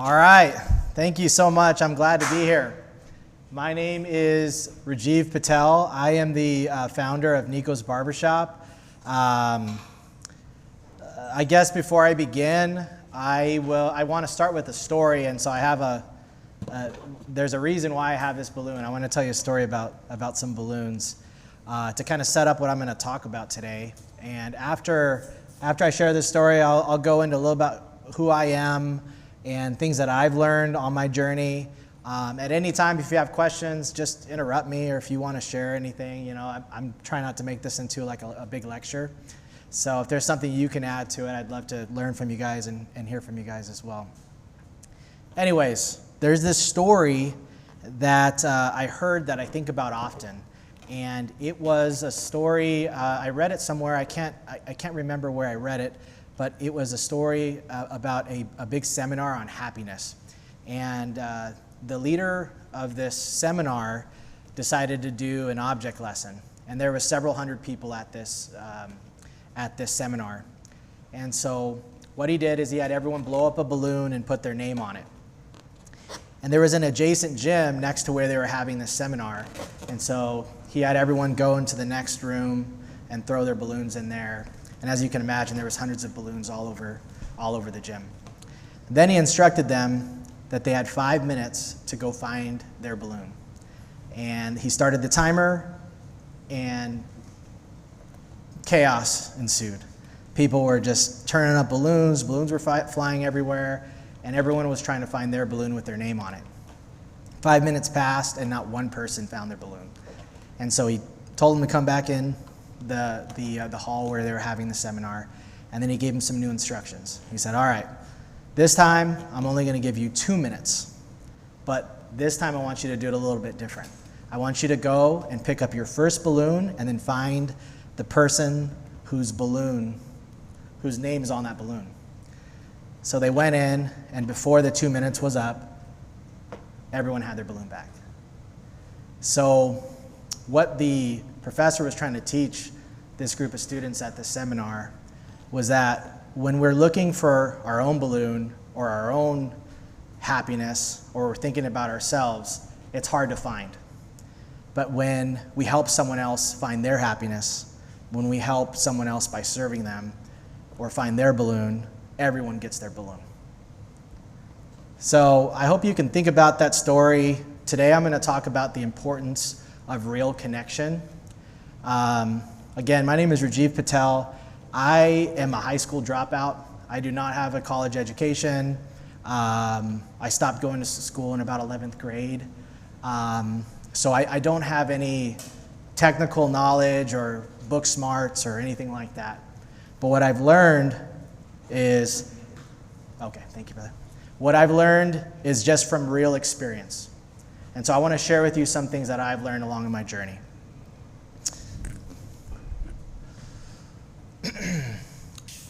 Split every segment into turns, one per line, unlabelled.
All right, thank you so much. I'm glad to be here. My name is Rajiv Patel. I am the founder of Nico's Barbershop. I guess before I begin, I want to start with a story, and so I have there's a reason why I have this balloon. I want to tell you a story about some balloons to kind of set up what I'm going to talk about today. And after I share this story, I'll go into a little about who I am and things that I've learned on my journey. At any time, if you have questions, just interrupt me, or if you want to share anything, I'm trying not to make this into like a big lecture. So if there's something you can add to it, I'd love to learn from you guys and hear from you guys as well. Anyways, there's this story that I heard that I think about often. And it was a story, I read it somewhere, I can't remember where I read it, but it was a story about a big seminar on happiness. And the leader of this seminar decided to do an object lesson. And there were several hundred people at this seminar. And so what he did is he had everyone blow up a balloon and put their name on it. And there was an adjacent gym next to where they were having this seminar. And so he had everyone go into the next room and throw their balloons in there. And as you can imagine, there was hundreds of balloons all over the gym. Then he instructed them that they had 5 minutes to go find their balloon. And he started the timer, and chaos ensued. People were just turning up balloons. Balloons were flying everywhere, and everyone was trying to find their balloon with their name on it. 5 minutes passed, and not one person found their balloon. And so he told them to come back in the hall where they were having the seminar, and then he gave them some new instructions. He said, all right, this time I'm only going to give you 2 minutes, but this time I want you to do it a little bit different. I want you to go and pick up your first balloon and then find the person whose name is on that balloon. So they went in, and before the 2 minutes was up, everyone had their balloon back. So what the professor was trying to teach this group of students at the seminar was that when we're looking for our own balloon or our own happiness, or we're thinking about ourselves, it's hard to find. But when we help someone else find their happiness, when we help someone else by serving them or find their balloon, everyone gets their balloon. So I hope you can think about that story. Today I'm going to talk about the importance of real connection. Again, my name is Rajiv Patel. I am a high school dropout. I do not have a college education. I stopped going to school in about 11th grade. So I don't have any technical knowledge or book smarts or anything like that. But what I've learned is, okay, thank you, brother. What I've learned is just from real experience. And so I want to share with you some things that I've learned along my journey.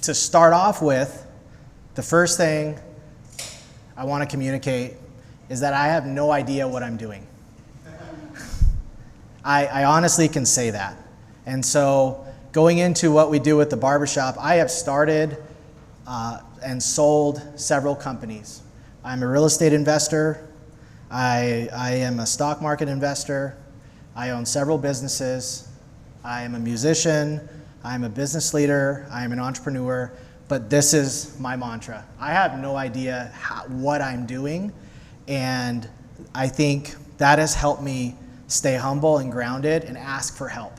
To start off with, the first thing I want to communicate is that I have no idea what I'm doing. I honestly can say that. And so going into what we do with the barbershop, I have started and sold several companies. I'm a real estate investor. I am a stock market investor. I own several businesses. I am a musician. I'm a business leader. I am an entrepreneur. But this is my mantra. I have no idea what I'm doing. And I think that has helped me stay humble and grounded and ask for help.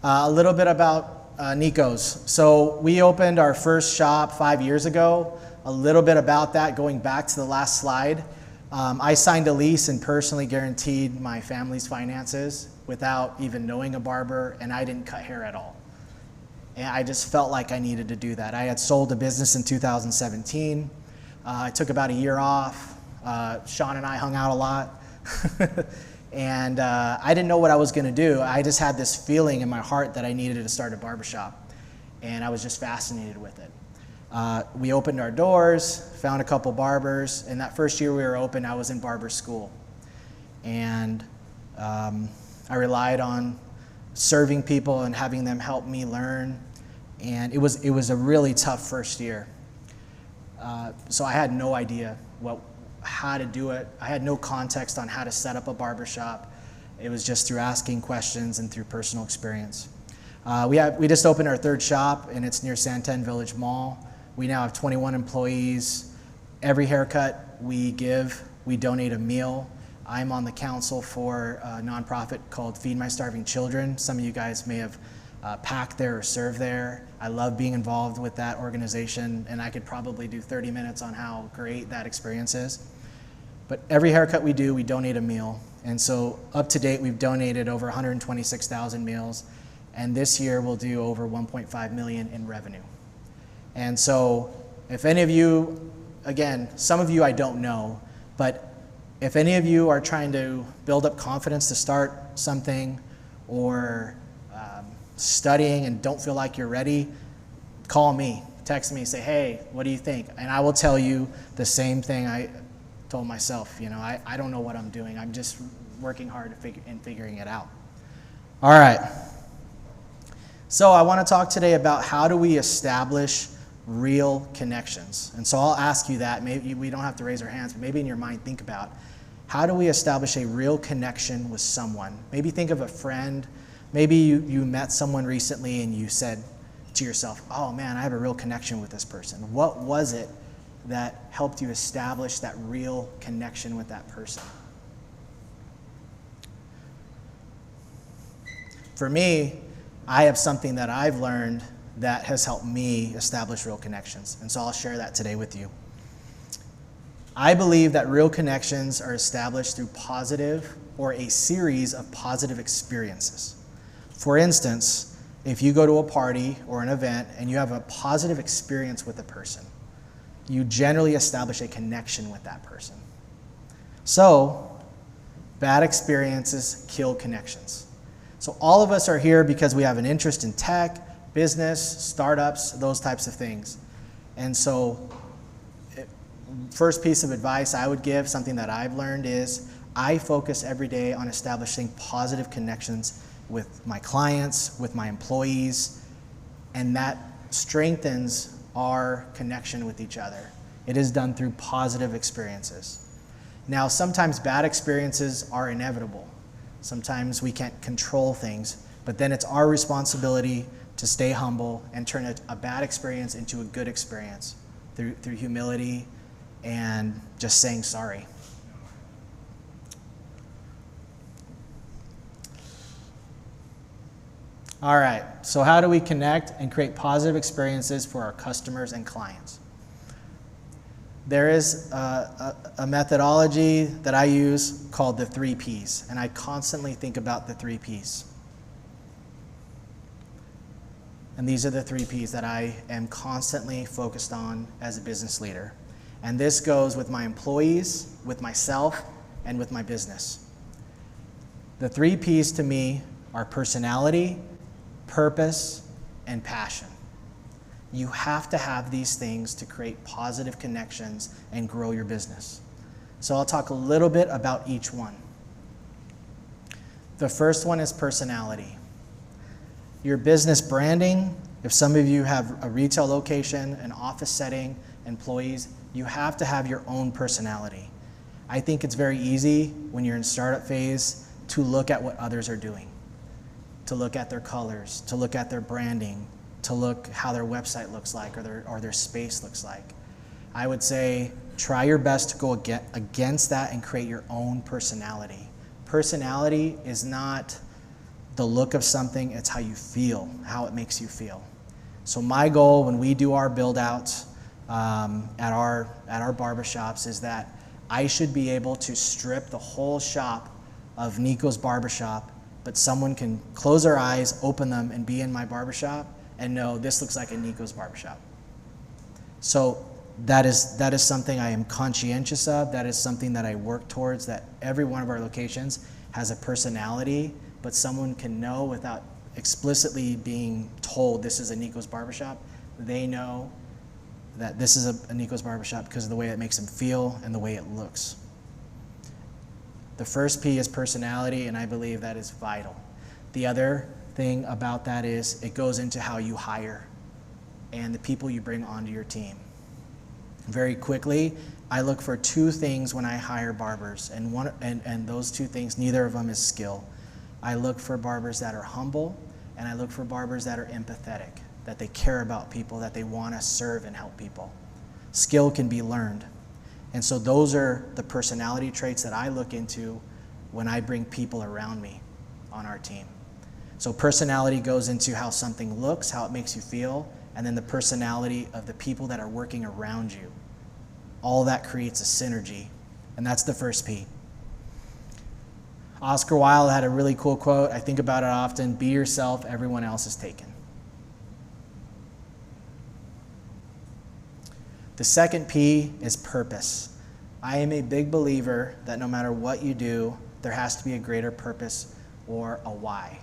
A little bit about Nico's. So we opened our first shop 5 years ago. A little bit about that, going back to the last slide. I signed a lease and personally guaranteed my family's finances without even knowing a barber, and I didn't cut hair at all. And I just felt like I needed to do that. I had sold a business in 2017. I took about a year off. Sean and I hung out a lot. And I didn't know what I was going to do. I just had this feeling in my heart that I needed to start a barbershop. And I was just fascinated with it. We opened our doors, found a couple barbers, and that first year we were open, I was in barber school. And I relied on serving people and having them help me learn. And it was a really tough first year. So I had no idea how to do it. I had no context on how to set up a barbershop. It was just through asking questions and through personal experience. We just opened our third shop, and it's near Santan Village Mall. We now have 21 employees. Every haircut we give, we donate a meal. I'm on the council for a nonprofit called Feed My Starving Children. Some of you guys may have packed there or served there. I love being involved with that organization, and I could probably do 30 minutes on how great that experience is. But every haircut we do, we donate a meal. And so up to date, we've donated over 126,000 meals. And this year we'll do over 1.5 million in revenue. And so if any of you, again, some of you I don't know, but if any of you are trying to build up confidence to start something or studying and don't feel like you're ready, call me, text me, say, hey, what do you think? And I will tell you the same thing I told myself. I don't know what I'm doing. I'm just working hard and figuring it out. All right. So I want to talk today about how do we establish real connections. And so I'll ask you that. Maybe we don't have to raise our hands, but maybe in your mind think about how do we establish a real connection with someone? Maybe think of a friend. Maybe you met someone recently and you said to yourself, oh man, I have a real connection with this person. What was it that helped you establish that real connection with that person? For me, I have something that I've learned that has helped me establish real connections. And so I'll share that today with you. I believe that real connections are established through positive or a series of positive experiences. For instance, if you go to a party or an event and you have a positive experience with a person, you generally establish a connection with that person. So, bad experiences kill connections. So all of us are here because we have an interest in tech, business, startups, those types of things. And so first piece of advice I would give, something that I've learned, is I focus every day on establishing positive connections with my clients, with my employees, and that strengthens our connection with each other. It is done through positive experiences. Now, sometimes bad experiences are inevitable. Sometimes we can't control things, but then it's our responsibility to stay humble and turn a bad experience into a good experience through humility and just saying sorry. All right, so how do we connect and create positive experiences for our customers and clients? There is a methodology that I use called the 3 Ps, and I constantly think about the 3 Ps. And these are the 3 Ps that I am constantly focused on as a business leader. And this goes with my employees, with myself, and with my business. The 3 Ps to me are personality, purpose, and passion. You have to have these things to create positive connections and grow your business. So I'll talk a little bit about each one. The first one is personality. Your business branding, if some of you have a retail location, an office setting, employees, you have to have your own personality. I think it's very easy when you're in startup phase to look at what others are doing, to look at their colors, to look at their branding, to look how their website looks like or their space looks like. I would say try your best to go against that and create your own personality. Personality is not the look of something, it's how you feel, how it makes you feel. So my goal when we do our build outs at our barbershops is that I should be able to strip the whole shop of Nico's Barbershop, but someone can close their eyes, open them, and be in my barbershop and know this looks like a Nico's Barbershop. So that is something I am conscientious of. That is something that I work towards, that every one of our locations has a personality, but someone can know without explicitly being told this is a Nico's Barbershop. They know that this is a Nico's Barbershop because of the way it makes them feel and the way it looks. The first P is personality, and I believe that is vital. The other thing about that is it goes into how you hire and the people you bring onto your team. Very quickly, I look for two things when I hire barbers, and those two things, neither of them is skill. I look for barbers that are humble, and I look for barbers that are empathetic, that they care about people, that they want to serve and help people. Skill can be learned. And so those are the personality traits that I look into when I bring people around me on our team. So personality goes into how something looks, how it makes you feel, and then the personality of the people that are working around you. All that creates a synergy, and that's the first P. Oscar Wilde had a really cool quote. I think about it often: be yourself, everyone else is taken. The second P is purpose. I am a big believer that no matter what you do, there has to be a greater purpose or a why.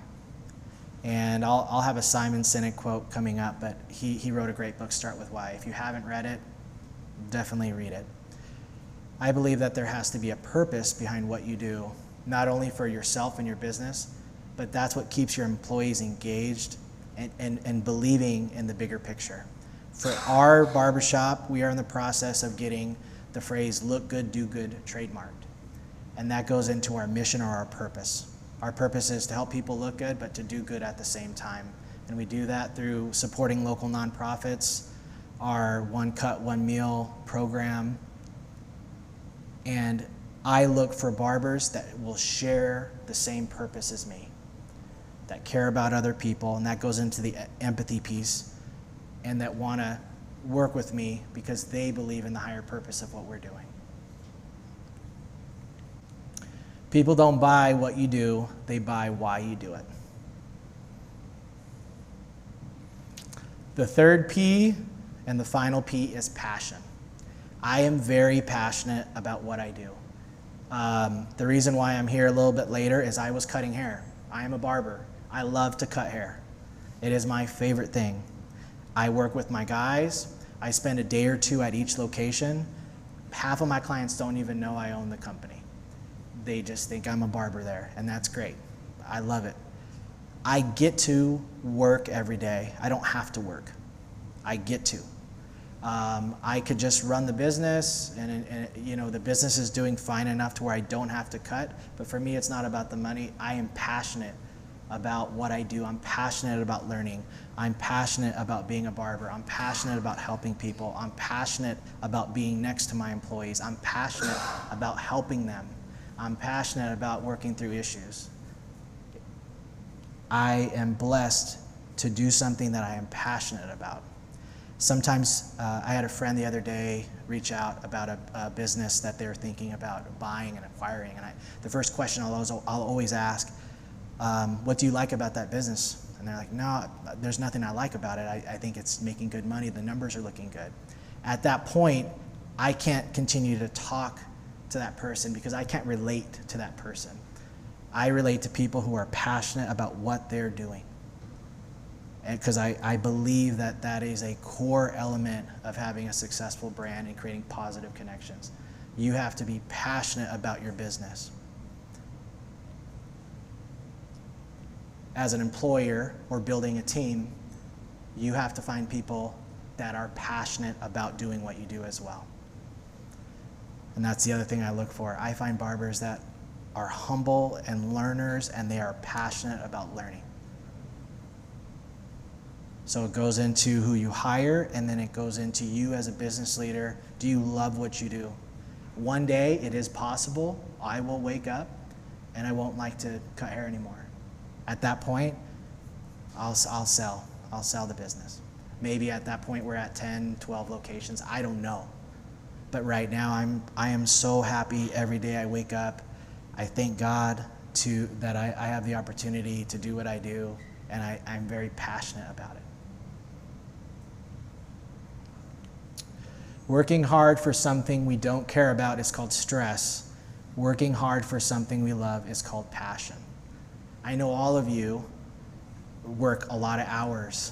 And I'll have a Simon Sinek quote coming up, but he wrote a great book, Start With Why. If you haven't read it, definitely read it. I believe that there has to be a purpose behind what you do, not only for yourself and your business, but that's what keeps your employees engaged and believing in the bigger picture. For our barbershop, we are in the process of getting the phrase "look good, do good" trademarked. And that goes into our mission or our purpose. Our purpose is to help people look good, but to do good at the same time. And we do that through supporting local nonprofits, our One Cut, One Meal program. And I look for barbers that will share the same purpose as me, that care about other people, and that goes into the empathy piece, and that want to work with me because they believe in the higher purpose of what we're doing. People don't buy what you do, they buy why you do it. The third P and the final P is passion. I am very passionate about what I do. The reason why I'm here a little bit later is I was cutting hair. I am a barber. I love to cut hair. It is my favorite thing. I work with my guys. I spend a day or two at each location. Half of my clients don't even know I own the company. They just think I'm a barber there, and that's great. I love it. I get to work every day. I don't have to work. I get to. I could just run the business, and you know, the business is doing fine enough to where I don't have to cut. But for me, it's not about the money. I am passionate about what I do. I'm passionate about learning. I'm passionate about being a barber. I'm passionate about helping people. I'm passionate about being next to my employees. I'm passionate about helping them. I'm passionate about working through issues. I am blessed to do something that I am passionate about. Sometimes I had a friend the other day reach out about a business that they're thinking about buying and acquiring, and the first question I'll always ask, what do you like about that business? And they're like, no, there's nothing I like about it. I think it's making good money. The numbers are looking good. At that point, I can't continue to talk to that person because I can't relate to that person. I relate to people who are passionate about what they're doing. Because I believe that that is a core element of having a successful brand and creating positive connections. You have to be passionate about your business. As an employer or building a team, you have to find people that are passionate about doing what you do as well. And that's the other thing I look for. I find barbers that are humble and learners, and they are passionate about learning. So it goes into who you hire, and then it goes into you as a business leader. Do you love what you do? One day, it is possible, I will wake up and I won't like to cut hair anymore. At that point, I'll sell the business. Maybe at that point we're at 10, 12 locations, I don't know. But right now, I am so happy every day I wake up. I thank God that I have the opportunity to do what I do, and I'm very passionate about it. Working hard for something we don't care about is called stress. Working hard for something we love is called passion. I know all of you work a lot of hours,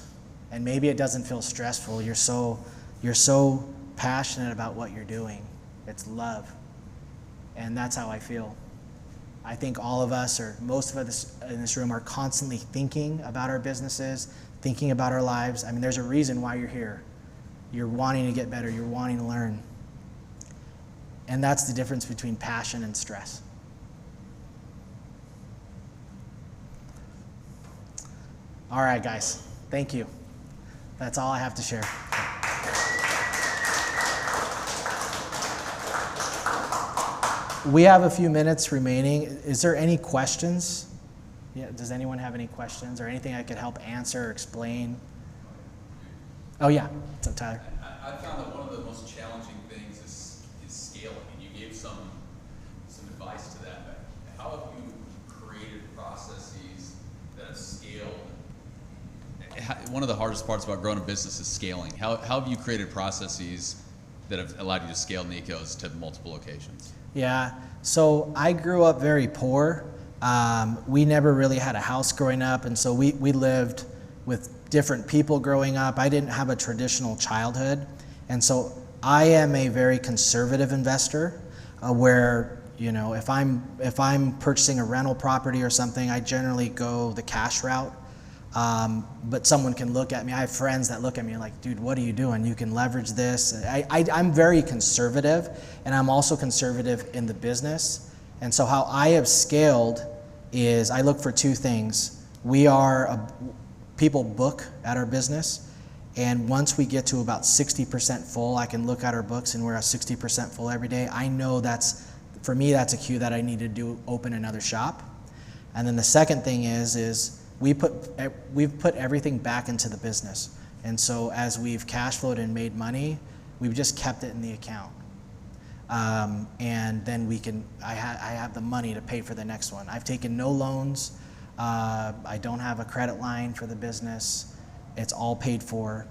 and maybe it doesn't feel stressful. You're so passionate about what you're doing. It's love, and that's how I feel. I think all of us, or most of us in this room, are constantly thinking about our businesses, thinking about our lives. I mean, there's a reason why you're here. You're wanting to get better. You're wanting to learn. And that's the difference between passion and stress. All right, guys. Thank you. That's all I have to share. We have a few minutes remaining. Is there any questions? Yeah, does anyone have any questions or anything I could help answer or explain? Oh, yeah. So, Tyler.
I found that one of the most challenging things is scaling, and you gave some advice to that. But how have you created processes that have scaled? One of the hardest parts about growing a business is scaling. How have you created processes that have allowed you to scale Nico's to multiple locations?
Yeah, so I grew up very poor. We never really had a house growing up, and so we lived with different people growing up. I didn't have a traditional childhood, and so I am a very conservative investor where, you know, if I'm purchasing a rental property or something, I generally go the cash route. But someone can look at me. I have friends that look at me like, dude, what are you doing? You can leverage this. I'm very conservative, and I'm also conservative in the business. And so how I have scaled is I look for two things. People book at our business, and once we get to about 60% full, I can look at our books and we're at 60% full every day. I know for me, that's a cue that I need to open another shop. And then the second thing is we've put everything back into the business. And so as we've cash flowed and made money, we've just kept it in the account. And then I have the money to pay for the next one. I've taken no loans. I don't have a credit line for the business. It's all paid for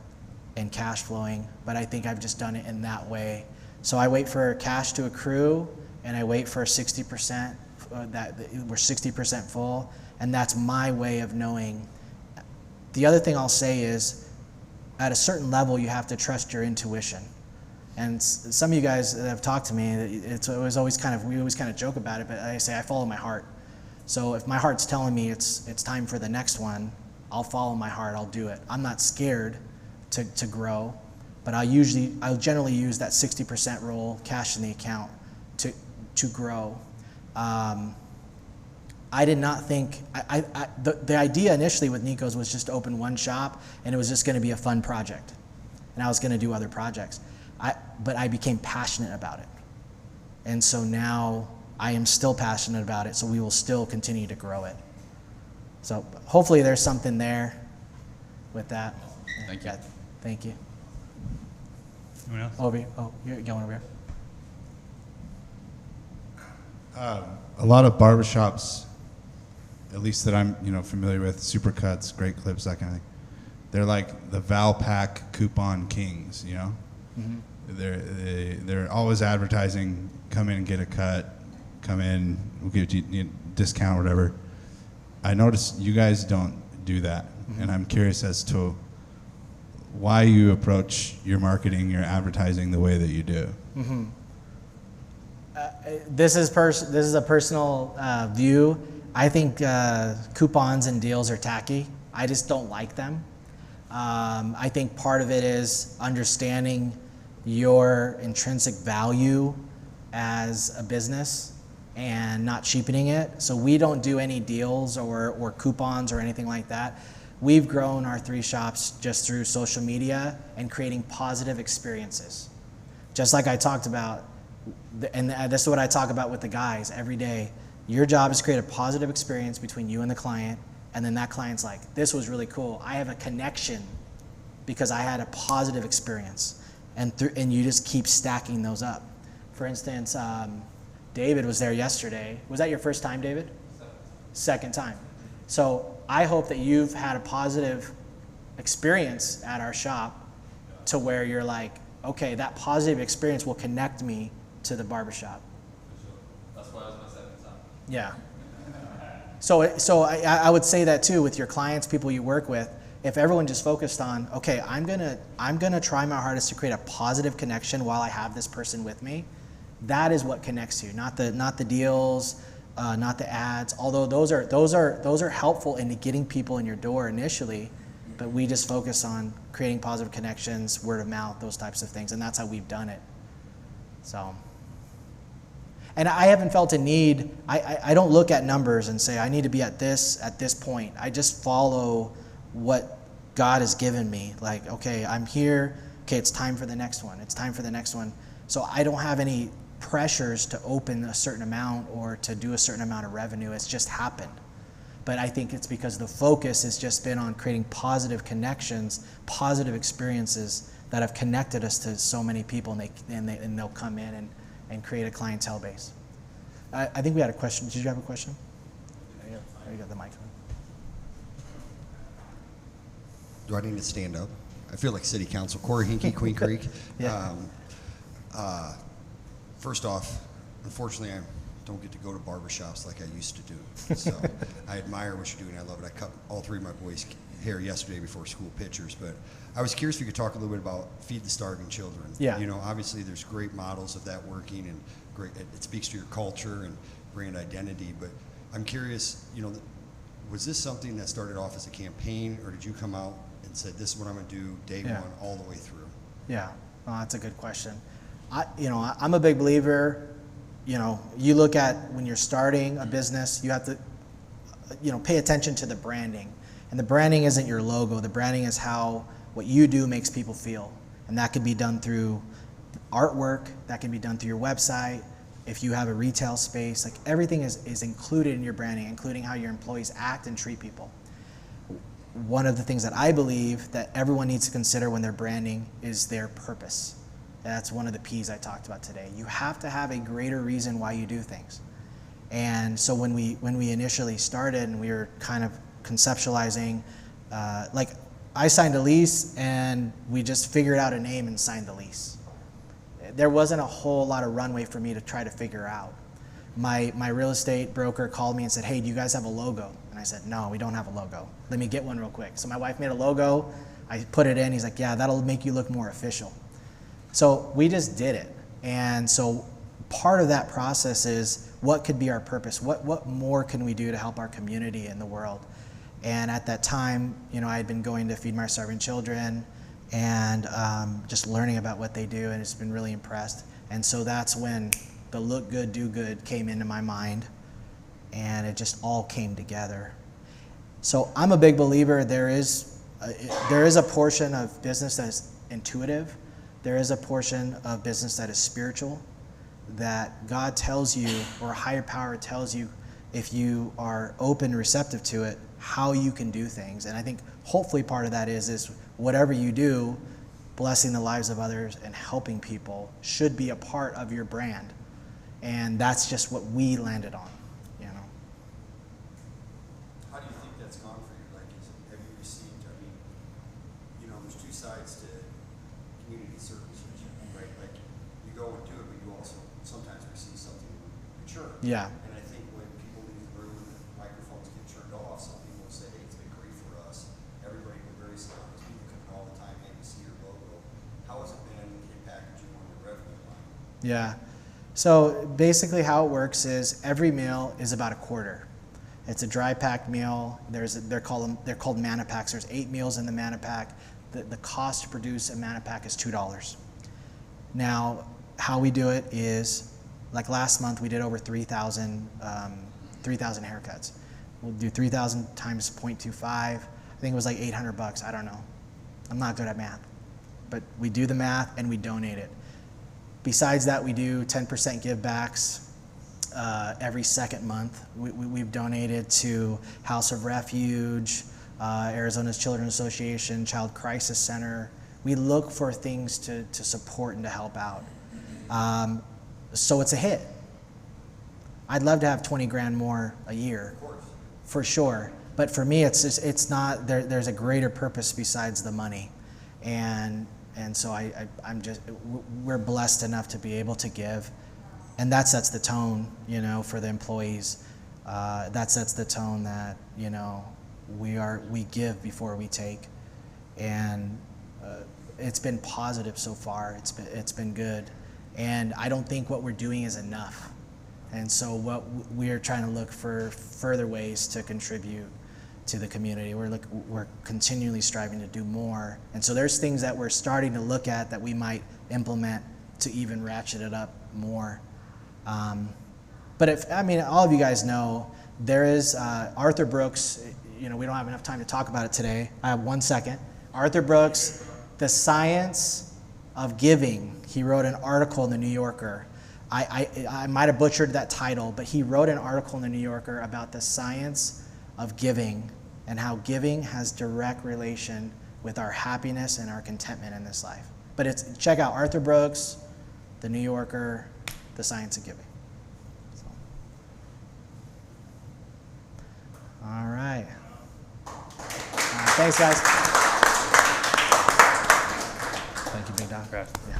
and cash flowing, but I think I've just done it in that way. So I wait for cash to accrue, and I wait for 60%, that we're 60% full. And that's my way of knowing. The other thing I'll say is, at a certain level, you have to trust your intuition. And some of you guys that have talked to me, we always kind of joke about it, but I say I follow my heart. So if my heart's telling me it's time for the next one, I'll follow my heart. I'll do it. I'm not scared to grow, but I'll generally use that 60% rule, cash in the account, to grow. I did not think, the idea initially with Nico's was just to open one shop, and it was just going to be a fun project. And I was going to do other projects. But I became passionate about it. And so now I am still passionate about it, so we will still continue to grow it. So hopefully there's something there with that.
Thank you.
Yeah, thank you.
Anyone else?
Over here. Oh, you're going over here.
A lot of barbershops, at least that I'm familiar with, Supercuts, Great Clips, that kind of thing. They're like the Valpak coupon kings, you know. Mm-hmm. They're always advertising, come in and get a cut, come in, we'll give you a discount or whatever. I notice you guys don't do that, mm-hmm. and I'm curious as to why you approach your marketing, your advertising the way that you do.
Mm-hmm. This is a personal view. I think coupons and deals are tacky. I just don't like them. I think part of it is understanding your intrinsic value as a business and not cheapening it. So we don't do any deals or coupons or anything like that. We've grown our 3 shops just through social media and creating positive experiences. Just like I talked about, and this is what I talk about with the guys every day. Your job is to create a positive experience between you and the client, and then that client's like, this was really cool. I have a connection because I had a positive experience. And you just keep stacking those up. For instance, David was there yesterday. Was that your first time, David? Second time. So I hope that you've had a positive experience at our shop to where you're like, okay, that positive experience will connect me to the barbershop.
That's why it was my second time.
Yeah. So I would say that too with your clients, people you work with. If everyone just focused on, okay, I'm gonna try my hardest to create a positive connection while I have this person with me, that is what connects you, not the deals, not the ads. Although those are helpful in getting people in your door initially, but we just focus on creating positive connections, word of mouth, those types of things, and that's how we've done it. So, and I haven't felt a need, I don't look at numbers and say I need to be at this point. I just follow what God has given me. Like, okay, I'm here, okay, it's time for the next one, it's time for the next one. So I don't have any pressures to open a certain amount or to do a certain amount of revenue. It's just happened. But I think it's because the focus has just been on creating positive connections, positive experiences that have connected us to so many people, and they'll come in and create a clientele base. I think we had a question. Did you have a question? There you got the mic.
Do I need to stand up? I feel like city council. Corey Hinkie, Queen Creek.
Yeah.
First off, unfortunately, I don't get to go to barbershops like I used to do. So I admire what you're doing. I love it. I cut all three of my boys' hair yesterday before school pictures. But I was curious if you could talk a little bit about Feed the Starving Children.
Yeah.
You know, obviously there's great models of that working, and great. It speaks to your culture and brand identity. But I'm curious, you know, was this something that started off as a campaign, or did you come out and said, this is what I'm going to do day one all the way through?
Yeah, well, that's a good question. I'm a big believer, you know, you look at when you're starting a business, you have to, pay attention to the branding. And the branding isn't your logo. The branding is how what you do makes people feel. And that can be done through artwork, that can be done through your website. If you have a retail space, like everything is included in your branding, including how your employees act and treat people. One of the things that I believe that everyone needs to consider when they're branding is their purpose. That's one of the P's I talked about today. You have to have a greater reason why you do things. And so when we initially started and we were kind of conceptualizing, like I signed a lease and we just figured out a name and signed the lease. There wasn't a whole lot of runway for me to try to figure out. My real estate broker called me and said, hey, do you guys have a logo? And I said, no, we don't have a logo. Let me get one real quick. So my wife made a logo. I put it in. He's like, yeah, that'll make you look more official. So we just did it. And so part of that process is what could be our purpose? What more can we do to help our community in the world? And at that time, I had been going to Feed My Starving Children and just learning about what they do, and it's been really impressed. And so that's when the look good, do good came into my mind, and it just all came together. So I'm a big believer there is a portion of business that is intuitive. There is a portion of business that is spiritual, that God tells you, or a higher power tells you, if you are open and receptive to it, how you can do things. And I think hopefully part of that is whatever you do, blessing the lives of others and helping people should be a part of your brand. And that's just what we landed on,
How do you think that's gone for you? Like, have you received, there's two sides to community service, right? Like, you go and do it, but you also sometimes receive something mature.
Yeah.
And I think when people leave the room and the microphones get turned off, some people say, hey, it's been great for us. Everybody been very silent. People come all the time in to see your logo. How has it been impacted you on your revenue line?
Yeah. So basically how it works is every meal is about a quarter. It's a dry packed meal. They're called mana packs. There's 8 meals in the mana pack. The cost to produce a mana pack is $2. Now, how we do it is, like last month we did over 3,000 haircuts. We'll do 3,000 times 0.25. I think it was like $800. I don't know. I'm not good at math, but we do the math and we donate it. Besides that, we do 10% give backs every second month. We've donated to House of Refuge, Arizona's Children's Association, Child Crisis Center. We look for things to support and to help out. So it's a hit. I'd love to have 20 grand more a year, for sure. But for me, it's not. There's a greater purpose besides the money, and so we're blessed enough to be able to give, and that sets the tone, for the employees. That sets the tone that we give before we take, and it's been positive so far. It's been good, and I don't think what we're doing is enough. And so what we are trying to look for further ways to contribute to the community. We're continually striving to do more. And so there's things that we're starting to look at that we might implement to even ratchet it up more. But all of you guys know, there is Arthur Brooks. We don't have enough time to talk about it today. I have 1 second. Arthur Brooks, The Science of Giving. He wrote an article in the New Yorker. I might have butchered that title, but he wrote an article in the New Yorker about the science of giving and how giving has direct relation with our happiness and our contentment in this life. But check out Arthur Brooks, the New Yorker, The Science of Giving. So. All right. Thanks, guys. Thank you, Big Dog. Yeah.